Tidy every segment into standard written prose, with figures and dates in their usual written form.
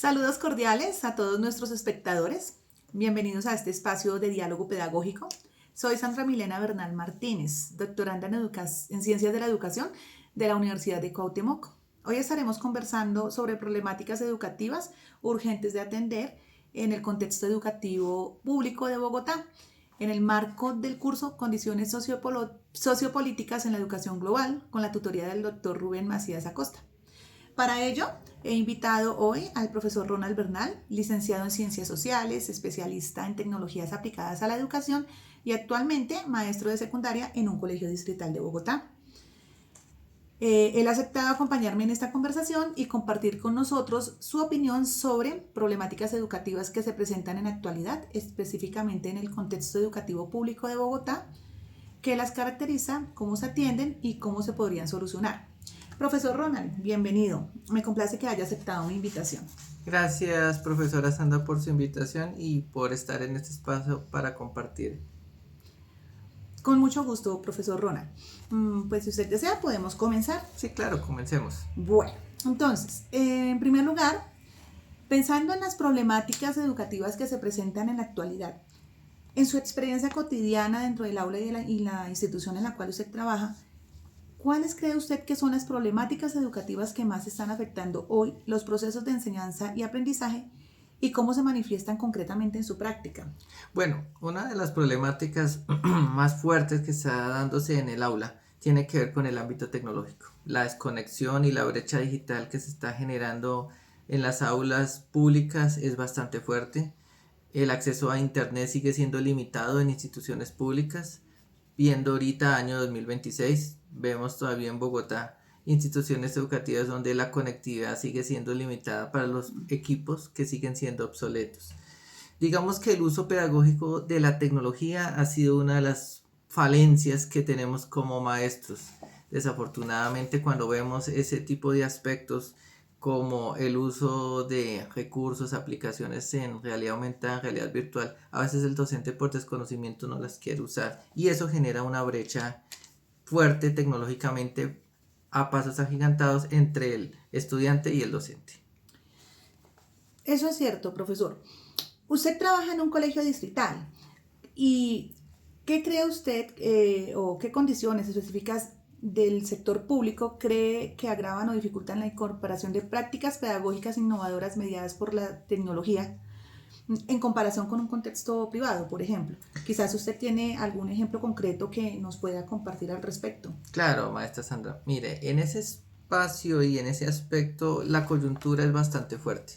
Saludos cordiales a todos nuestros espectadores. Bienvenidos a este espacio de diálogo pedagógico. Soy Sandra Milena Bernal Martínez, doctoranda en Ciencias de la Educación de la Universidad de Cuauhtémoc. Hoy estaremos conversando sobre problemáticas educativas urgentes de atender en el contexto educativo público de Bogotá, en el marco del curso Condiciones Sociopolíticas en la Educación Global, con la tutoría del doctor Rubén Macías Acosta. Para ello, he invitado hoy al profesor Ronald Bernal, licenciado en Ciencias Sociales, especialista en tecnologías aplicadas a la educación y actualmente maestro de secundaria en un colegio distrital de Bogotá. Él ha aceptado acompañarme en esta conversación y compartir con nosotros su opinión sobre problemáticas educativas que se presentan en la actualidad, específicamente en el contexto educativo público de Bogotá, qué las caracteriza, cómo se atienden y cómo se podrían solucionar. Profesor Ronald, bienvenido. Me complace que haya aceptado mi invitación. Gracias, profesora Sandra, por su invitación y por estar en este espacio para compartir. Con mucho gusto, profesor Ronald. Pues si usted desea, podemos comenzar. Sí, claro, comencemos. Bueno, entonces, en primer lugar, pensando en las problemáticas educativas que se presentan en la actualidad, en su experiencia cotidiana dentro del aula y la institución en la cual usted trabaja, ¿cuáles cree usted que son las problemáticas educativas que más están afectando hoy los procesos de enseñanza y aprendizaje y cómo se manifiestan concretamente en su práctica? Bueno, una de las problemáticas más fuertes que está dándose en el aula tiene que ver con el ámbito tecnológico. La desconexión y la brecha digital que se está generando en las aulas públicas es bastante fuerte. El acceso a Internet sigue siendo limitado en instituciones públicas. Viendo ahorita año 2026, vemos todavía en Bogotá instituciones educativas donde la conectividad sigue siendo limitada para los equipos que siguen siendo obsoletos. Digamos que el uso pedagógico de la tecnología ha sido una de las falencias que tenemos como maestros. Desafortunadamente, cuando vemos ese tipo de aspectos como el uso de recursos, aplicaciones en realidad aumentada, en realidad virtual, a veces el docente por desconocimiento no las quiere usar y eso genera una brecha fuerte tecnológicamente a pasos agigantados entre el estudiante y el docente. Eso es cierto, profesor. Usted trabaja en un colegio distrital y ¿qué cree usted o qué condiciones específicas del sector público cree que agravan o dificultan la incorporación de prácticas pedagógicas innovadoras mediadas por la tecnología en comparación con un contexto privado, por ejemplo? Quizás usted tiene algún ejemplo concreto que nos pueda compartir al respecto. Claro, maestra Sandra. Mire, en ese espacio y en ese aspecto la coyuntura es bastante fuerte.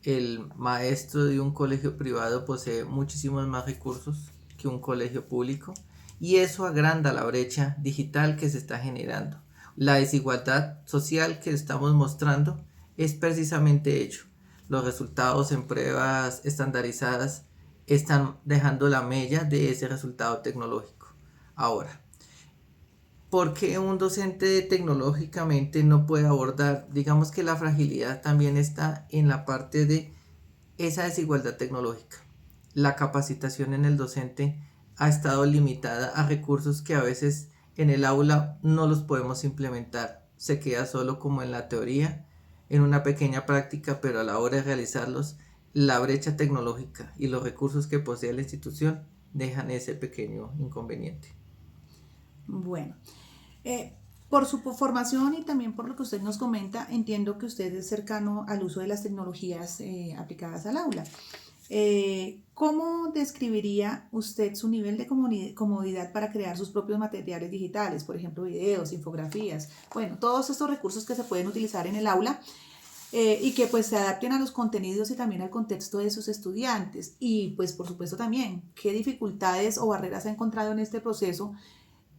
El maestro de un colegio privado posee muchísimos más recursos que un colegio público y eso agranda la brecha digital que se está generando. La desigualdad social que estamos mostrando es precisamente ello. Los resultados en pruebas estandarizadas están dejando la mella de ese resultado tecnológico. Ahora, ¿por qué un docente tecnológicamente no puede abordar? Digamos que la fragilidad también está en la parte de esa desigualdad tecnológica. La capacitación en el docente ha estado limitada a recursos que a veces en el aula no los podemos implementar. Se queda solo como en la teoría, en una pequeña práctica, pero a la hora de realizarlos, la brecha tecnológica y los recursos que posee la institución dejan ese pequeño inconveniente. Bueno, eh, por su formación y también por lo que usted nos comenta, entiendo que usted es cercano al uso de las tecnologías aplicadas al aula. ¿Cómo describiría usted su nivel de comodidad para crear sus propios materiales digitales, por ejemplo, videos, infografías, bueno, todos estos recursos que se pueden utilizar en el aula y que pues se adapten a los contenidos y también al contexto de sus estudiantes? Y pues por supuesto también, ¿qué dificultades o barreras ha encontrado en este proceso?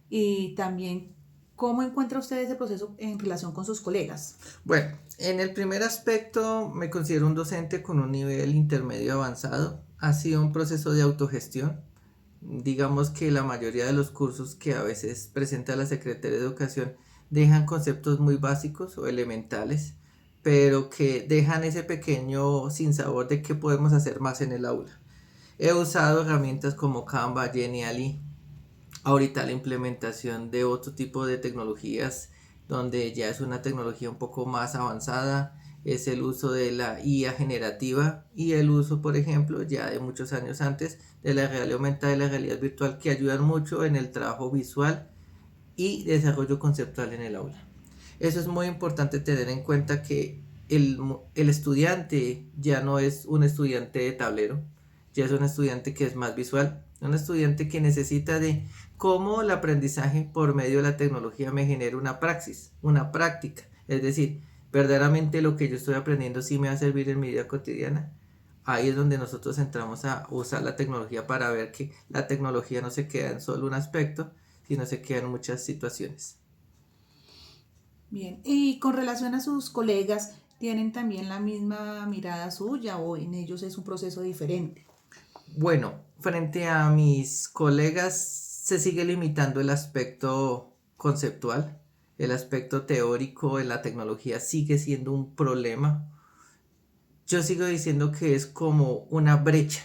Y también, ¿cómo encuentra usted ese proceso en relación con sus colegas? Bueno, en el primer aspecto me considero un docente con un nivel intermedio avanzado. Ha sido un proceso de autogestión. Digamos que la mayoría de los cursos que a veces presenta la Secretaría de Educación dejan conceptos muy básicos o elementales, pero que dejan ese pequeño sinsabor de qué podemos hacer más en el aula. He usado herramientas como Canva, Genially, ahorita la implementación de otro tipo de tecnologías donde ya es una tecnología un poco más avanzada. es el uso de la IA generativa y el uso, por ejemplo, ya de muchos años antes, de la realidad aumentada y la realidad virtual, que ayudan mucho en el trabajo visual y desarrollo conceptual en el aula. Eso es muy importante tener en cuenta que el estudiante ya no es un estudiante de tablero, ya es un estudiante que es más visual, un estudiante que necesita de cómo el aprendizaje por medio de la tecnología me genera una praxis, una práctica, es decir, verdaderamente lo que yo estoy aprendiendo sí me va a servir en mi vida cotidiana. Ahí es donde nosotros entramos a usar la tecnología para ver que la tecnología no se queda en solo un aspecto, sino se queda en muchas situaciones. Bien, y con relación a sus colegas, ¿tienen también la misma mirada suya o en ellos es un proceso diferente? Bueno, frente a mis colegas se sigue limitando el aspecto conceptual, el aspecto teórico en la tecnología sigue siendo un problema. Yo sigo diciendo que es como una brecha.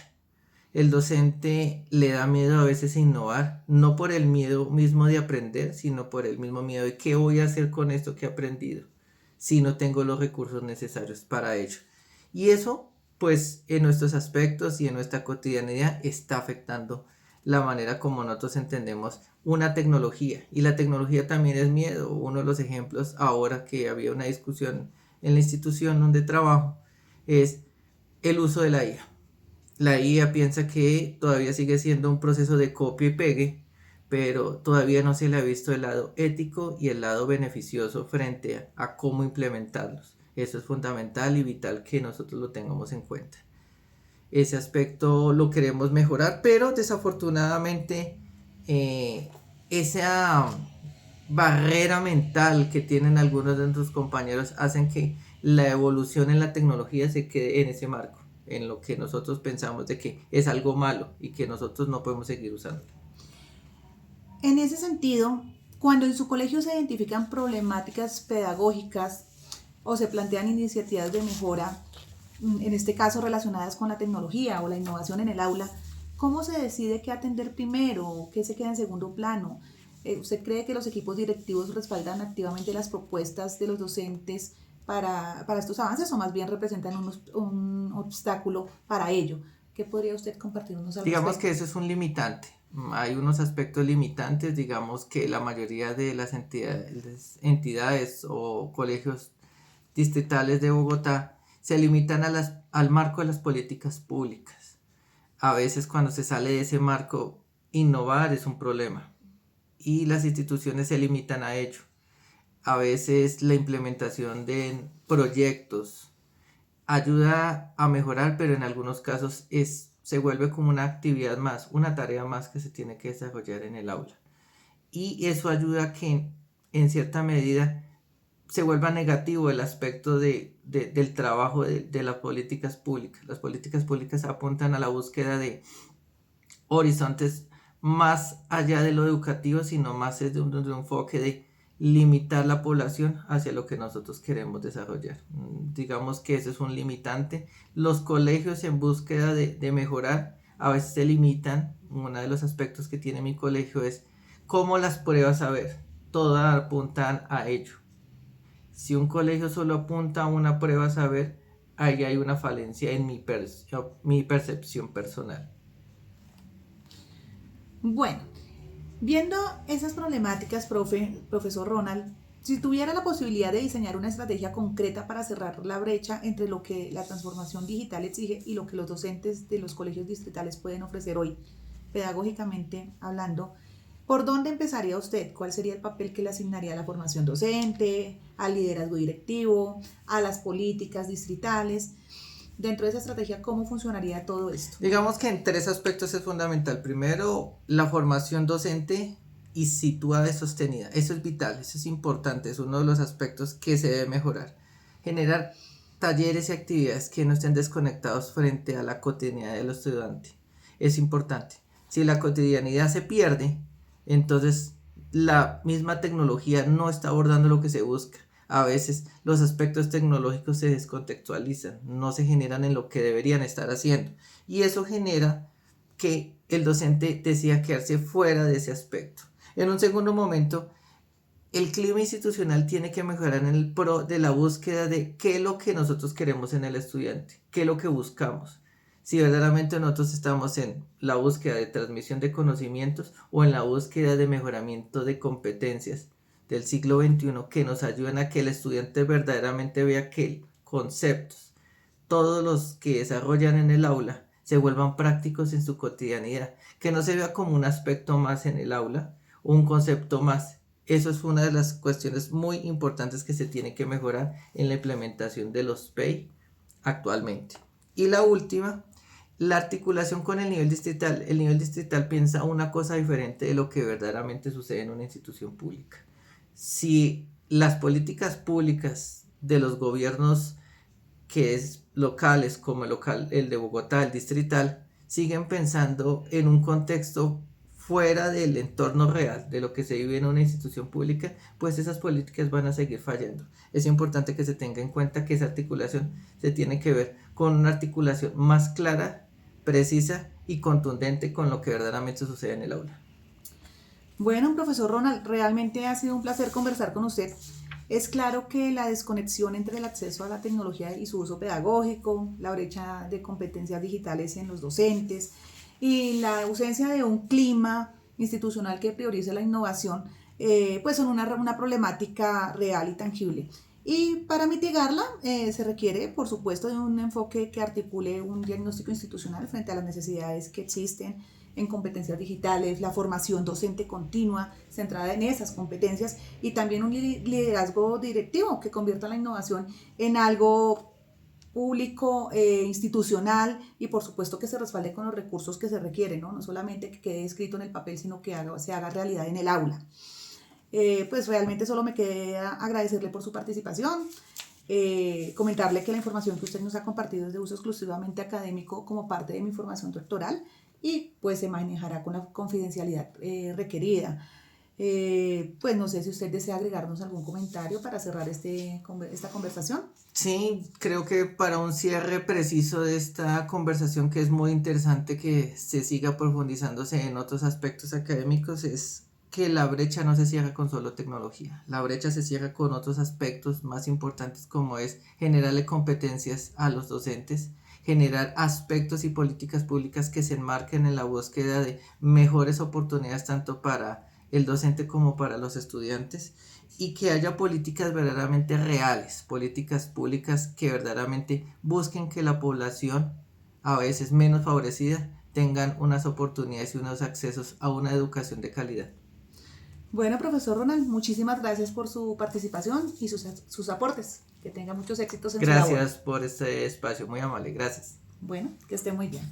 El docente le da miedo a veces a innovar, no por el miedo mismo de aprender, sino por el mismo miedo de qué voy a hacer con esto que he aprendido si no tengo los recursos necesarios para ello. Y eso, pues, en nuestros aspectos y en nuestra cotidianidad está afectando la manera como nosotros entendemos una tecnología. Y la tecnología también es miedo. Uno de los ejemplos, ahora que había una discusión en la institución donde trabajo, es el uso de la IA. La IA piensa que todavía sigue siendo un proceso de copia y pegue, pero todavía no se le ha visto el lado ético y el lado beneficioso frente a cómo implementarlos. Eso es fundamental y vital que nosotros lo tengamos en cuenta. Ese aspecto lo queremos mejorar, pero desafortunadamente esa barrera mental que tienen algunos de nuestros compañeros hacen que la evolución en la tecnología se quede en ese marco, en lo que nosotros pensamos de que es algo malo y que nosotros no podemos seguir usando. En ese sentido, cuando en su colegio se identifican problemáticas pedagógicas o se plantean iniciativas de mejora, en este caso relacionadas con la tecnología o la innovación en el aula, ¿cómo se decide qué atender primero o qué se queda en segundo plano? ¿Usted cree que los equipos directivos respaldan activamente las propuestas de los docentes para estos avances o más bien representan un obstáculo para ello? ¿Qué podría usted compartirnos al Digamos que respecto? eso es un limitante. Hay unos aspectos limitantes, digamos que la mayoría de las entidades o colegios distritales de Bogotá se limitan al marco de las políticas públicas. A veces cuando se sale de ese marco, innovar es un problema y las instituciones se limitan a ello. A veces la implementación de proyectos ayuda a mejorar, pero en algunos casos se vuelve como una actividad más, una tarea más que se tiene que desarrollar en el aula. Y eso ayuda a que en cierta medida se vuelva negativo el aspecto del trabajo de las políticas públicas. Las políticas públicas apuntan a la búsqueda de horizontes más allá de lo educativo, sino más desde un enfoque de limitar la población hacia lo que nosotros queremos desarrollar. Digamos que eso es un limitante. Los colegios en búsqueda de mejorar a veces se limitan. Uno de los aspectos que tiene mi colegio es cómo las pruebas a ver. Todas apuntan a ello. Si un colegio solo apunta a una prueba a saber, ahí hay una falencia en mi percepción personal. Bueno, viendo esas problemáticas, profesor Ronald, si tuviera la posibilidad de diseñar una estrategia concreta para cerrar la brecha entre lo que la transformación digital exige y lo que los docentes de los colegios distritales pueden ofrecer hoy, pedagógicamente hablando, ¿por dónde empezaría usted? ¿Cuál sería el papel que le asignaría a la formación docente, al liderazgo directivo, a las políticas distritales? Dentro de esa estrategia, ¿cómo funcionaría todo esto? Digamos que en tres aspectos es fundamental. Primero, la formación docente y situada y sostenida. Eso es vital, eso es importante, es uno de los aspectos que se debe mejorar. Generar talleres y actividades que no estén desconectados frente a la cotidianidad del estudiante. Es importante. Si la cotidianidad se pierde, entonces la misma tecnología no está abordando lo que se busca. A veces los aspectos tecnológicos se descontextualizan, no se generan en lo que deberían estar haciendo. Y eso genera que el docente decida quedarse fuera de ese aspecto. En un segundo momento, el clima institucional tiene que mejorar en el pro de la búsqueda de qué es lo que nosotros queremos en el estudiante, qué es lo que buscamos. Si verdaderamente nosotros estamos en la búsqueda de transmisión de conocimientos o en la búsqueda de mejoramiento de competencias del siglo XXI que nos ayuden a que el estudiante verdaderamente vea que conceptos, todos los que desarrollan en el aula, se vuelvan prácticos en su cotidianidad, que no se vea como un aspecto más en el aula, un concepto más. Eso es una de las cuestiones muy importantes que se tiene que mejorar en la implementación de los PEI actualmente. Y la última, la articulación con el nivel distrital. El nivel distrital piensa una cosa diferente de lo que verdaderamente sucede en una institución pública. Si las políticas públicas de los gobiernos que es locales como el de Bogotá, el distrital, siguen pensando en un contexto fuera del entorno real de lo que se vive en una institución pública, pues esas políticas van a seguir fallando. Es importante que se tenga en cuenta que esa articulación se tiene que ver con una articulación más clara, precisa y contundente con lo que verdaderamente sucede en el aula. Bueno, profesor Ronald, realmente ha sido un placer conversar con usted. Es claro que la desconexión entre el acceso a la tecnología y su uso pedagógico, la brecha de competencias digitales en los docentes y la ausencia de un clima institucional que priorice la innovación, pues son una problemática real y tangible. Y para mitigarla se requiere, por supuesto, de un enfoque que articule un diagnóstico institucional frente a las necesidades que existen en competencias digitales, la formación docente continua centrada en esas competencias y también un liderazgo directivo que convierta la innovación en algo público, institucional y por supuesto que se respalde con los recursos que se requieren, ¿no? No solamente que quede escrito en el papel, sino que se haga realidad en el aula. Pues realmente solo me queda agradecerle por su participación, comentarle que la información que usted nos ha compartido es de uso exclusivamente académico como parte de mi formación doctoral y pues se manejará con la confidencialidad requerida. Pues no sé si usted desea agregarnos algún comentario para cerrar esta conversación. Sí, creo que para un cierre preciso de esta conversación, que es muy interesante que se siga profundizándose en otros aspectos académicos, es que la brecha no se cierra con solo tecnología. La brecha se cierra con otros aspectos más importantes como es generarle competencias a los docentes, generar aspectos y políticas públicas que se enmarquen en la búsqueda de mejores oportunidades tanto para el docente como para los estudiantes y que haya políticas verdaderamente reales, políticas públicas que verdaderamente busquen que la población, a veces menos favorecida, tengan unas oportunidades y unos accesos a una educación de calidad. Bueno, profesor Ronald, muchísimas gracias por su participación y sus aportes. Que tenga muchos éxitos en su labor. Gracias por este espacio, muy amable, gracias. Bueno, que esté muy bien.